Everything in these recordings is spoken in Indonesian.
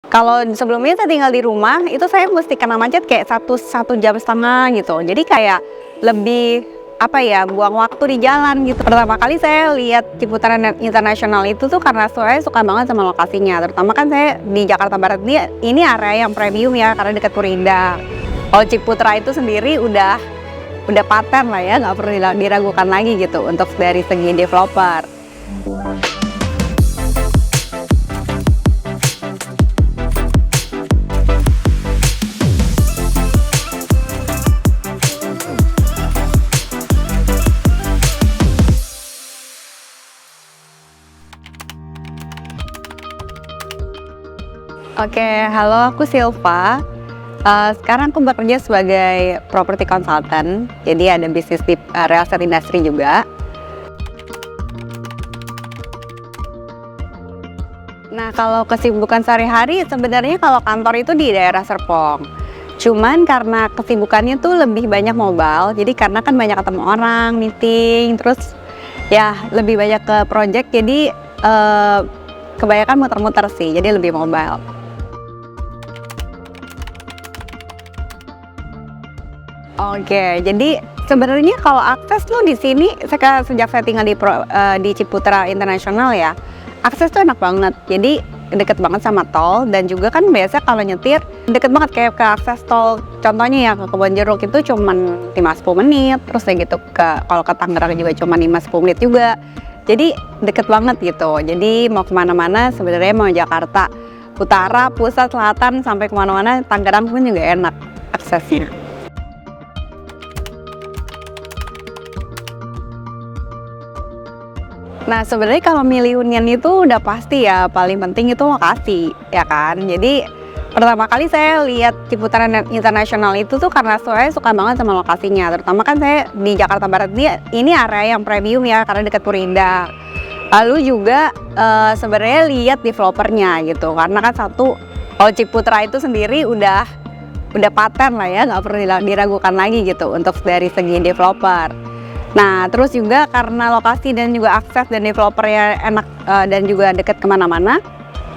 Kalau sebelumnya saya tinggal di rumah, itu saya mesti kena macet kayak satu jam setengah gitu. Jadi kayak lebih apa ya, buang waktu di jalan gitu. Pertama kali saya lihat Ciputra International itu tuh karena saya suka banget sama lokasinya. Terutama kan saya di Jakarta Barat ini area yang premium ya, karena dekat Purinda. Kalau Ciputra itu sendiri udah paten lah ya, nggak perlu diragukan lagi gitu untuk dari segi developer. Oke, halo, aku Silva. Sekarang aku bekerja sebagai property consultant, jadi ada bisnis di real estate industry juga. Nah, kalau kesibukan sehari-hari sebenarnya kalau kantor itu di daerah Serpong. Cuman karena kesibukannya tuh lebih banyak mobile, jadi karena kan banyak ketemu orang, meeting, terus ya lebih banyak ke project, jadi kebanyakan muter-muter sih, jadi lebih mobile. Oke, jadi sebenarnya kalau akses tuh di sini sejak saya tinggal di Ciputra International ya, akses tuh enak banget. Jadi deket banget sama tol, dan juga kan biasa kalau nyetir deket banget kayak ke akses tol. Contohnya ya ke Kebonjeruk itu cuman 5-10 menit, terus kayak gitu kalau ke Tangerang juga cuma 5-10 menit juga. Jadi deket banget gitu. Jadi mau kemana-mana sebenarnya, mau Jakarta Utara, Pusat, Selatan sampai kemana-mana, Tangerang pun juga enak aksesnya. Nah, sebenarnya kalau milih hunian itu udah pasti ya, paling penting itu lokasi, ya kan? Jadi pertama kali saya lihat Ciputra International itu tuh karena saya suka banget sama lokasinya. Terutama kan saya di Jakarta Barat ini area yang premium ya, karena dekat Purinda. Lalu juga sebenarnya lihat developernya gitu, karena kan kalau Ciputra itu sendiri udah paten lah ya, nggak perlu diragukan lagi gitu untuk dari segi developer. Nah, terus juga karena lokasi dan juga akses dan developernya enak dan juga dekat kemana-mana,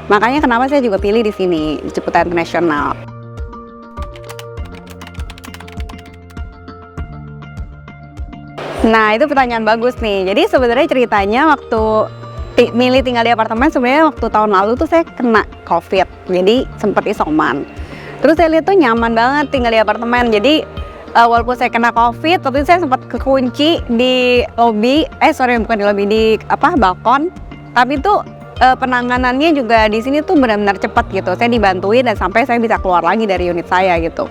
makanya kenapa saya juga pilih di sini, di Ciputra International. Nah, itu pertanyaan bagus nih. Jadi sebenarnya ceritanya waktu milih tinggal di apartemen, sebenarnya waktu tahun lalu tuh saya kena COVID, jadi sempat isoman. Terus saya lihat tuh nyaman banget tinggal di apartemen, jadi walaupun saya kena COVID, tapi saya sempat kekunci di lobi, bukan di lobi, di balkon. Tapi tuh penanganannya juga di sini tuh benar-benar cepat gitu. Saya dibantuin dan sampai saya bisa keluar lagi dari unit saya gitu.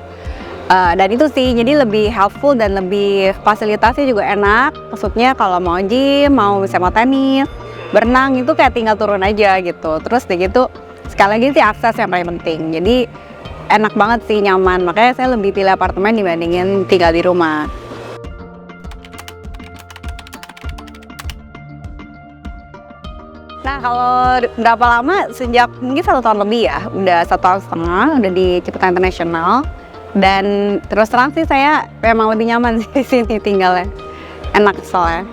Dan itu sih, jadi lebih helpful dan lebih fasilitasnya juga enak. Maksudnya kalau mau gym, mau tenis, berenang itu kayak tinggal turun aja gitu. Terus gitu, sekali lagi sih akses yang paling penting. Jadi enak banget sih, nyaman. Makanya saya lebih pilih apartemen dibandingin tinggal di rumah. Nah, kalau berapa lama? Sejak mungkin 1 tahun lebih ya. Udah 1,5 tahun udah di Ciputra International. Dan terus terang sih saya memang lebih nyaman sih di sini tinggalnya. Enak soalnya.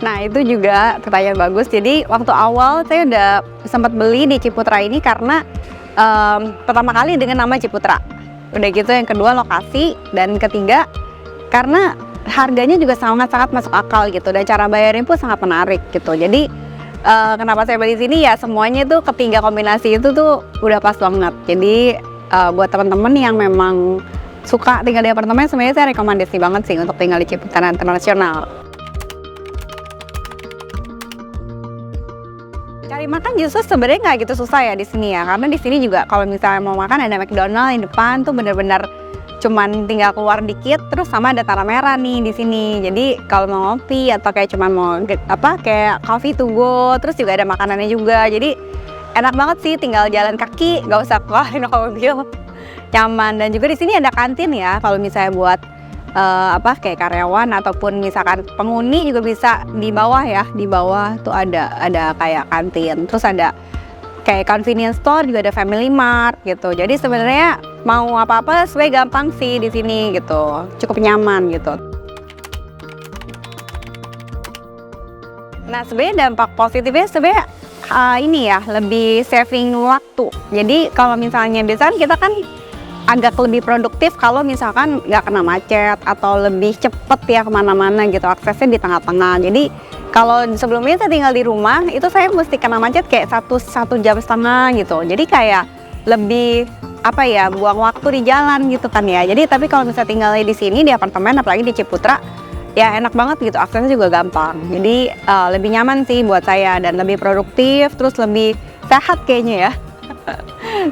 Nah, itu juga pertanyaan bagus. Jadi waktu awal saya udah sempat beli di Ciputra ini karena pertama kali dengan nama Ciputra. Udah gitu yang kedua lokasi, dan ketiga karena harganya juga sangat-sangat masuk akal gitu, dan cara bayarnya pun sangat menarik gitu. Jadi kenapa saya beli sini ya, semuanya tuh ketiga kombinasi itu tuh udah pas banget. Jadi buat teman-teman yang memang suka tinggal di apartemen, sebenarnya saya rekomendasi banget sih untuk tinggal di Ciputra International. Cari makan justru sebenarnya nggak gitu susah ya di sini ya, karena di sini juga kalau misalnya mau makan ada McDonald di depan tuh, bener-bener cuman tinggal keluar dikit, terus sama ada Tanah Merah nih di sini. Jadi kalau mau ngopi atau kayak cuman mau kayak coffee to go, terus juga ada makanannya juga. Jadi enak banget sih, tinggal jalan kaki, nggak usah keluarin mobil, nyaman. Dan juga di sini ada kantin ya, kalau misalnya buat kayak karyawan ataupun misalkan penghuni juga bisa di bawah ya, di bawah tuh ada kayak kantin, terus ada kayak convenience store, juga ada Family Mart gitu. Jadi sebenarnya mau apa-apa sebenarnya gampang sih di sini gitu, cukup nyaman gitu. Nah, sebenarnya dampak positifnya sebenarnya ini ya, lebih saving waktu. Jadi kalau misalnya biasanya kita kan agak lebih produktif kalau misalkan nggak kena macet atau lebih cepet ya kemana-mana gitu, aksesnya di tengah-tengah. Jadi kalau sebelumnya saya tinggal di rumah, itu saya mesti kena macet kayak satu jam setengah gitu. Jadi kayak lebih apa ya, buang waktu di jalan gitu kan ya. Jadi tapi kalau misalnya tinggalnya di sini di apartemen, apalagi di Ciputra, ya enak banget gitu, aksesnya juga gampang. Jadi lebih nyaman sih buat saya dan lebih produktif, terus lebih sehat kayaknya ya.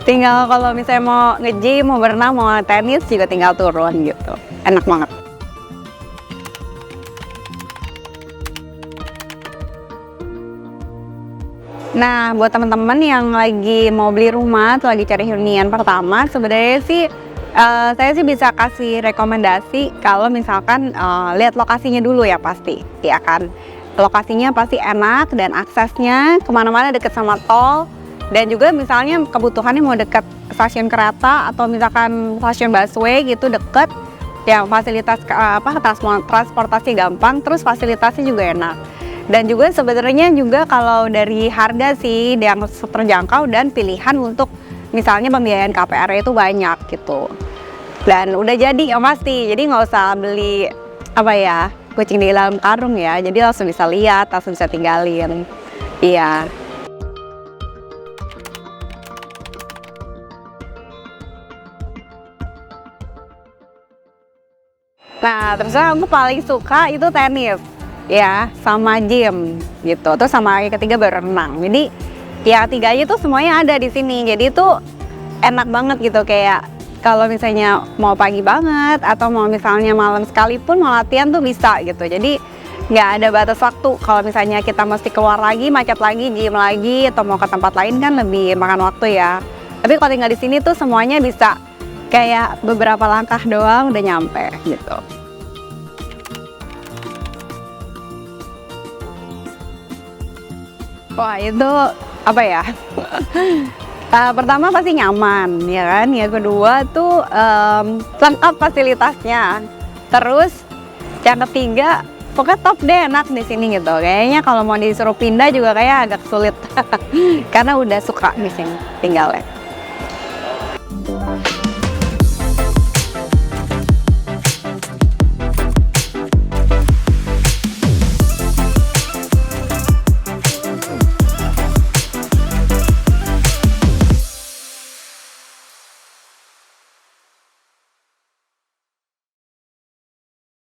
Tinggal kalau misalnya mau nge-gym, mau berenang, mau tenis juga tinggal turun gitu. Enak banget. Nah, buat teman-teman yang lagi mau beli rumah atau lagi cari hunian pertama, sebenarnya sih saya sih bisa kasih rekomendasi kalau misalkan lihat lokasinya dulu ya pasti, ya kan. Lokasinya pasti enak dan aksesnya kemana-mana deket sama tol, dan juga misalnya kebutuhannya mau deket stasiun kereta atau misalkan stasiun busway gitu deket, yang fasilitas transportasi gampang, terus fasilitasnya juga enak. Dan juga sebenarnya juga kalau dari harga sih yang terjangkau dan pilihan untuk misalnya pembiayaan KPR itu banyak gitu. Dan udah jadi yang pasti, jadi nggak usah beli apa ya, kucing di dalam karung ya. Jadi langsung bisa lihat, langsung bisa tinggalin. Iya. Nah, terus aku paling suka itu tenis, ya, sama gym gitu. Terus sama yang ketiga berenang. Jadi ya tiganya tuh semuanya ada di sini. Jadi itu enak banget gitu, kayak kalau misalnya mau pagi banget atau mau misalnya malam sekalipun mau latihan tuh bisa gitu. Jadi nggak ada batas waktu. Kalau misalnya kita mesti keluar lagi, macet lagi, gym lagi, atau mau ke tempat lain kan lebih makan waktu ya. Tapi kalau tinggal di sini tuh semuanya bisa, kayak beberapa langkah doang udah nyampe gitu. Wah itu apa ya? Pertama pasti nyaman, ya kan? Yang kedua tuh lengkap fasilitasnya. Terus yang ketiga pokoknya top deh, enak di sini gitu. Kayaknya kalau mau disuruh pindah juga kayak agak sulit karena udah suka di sini tinggalnya.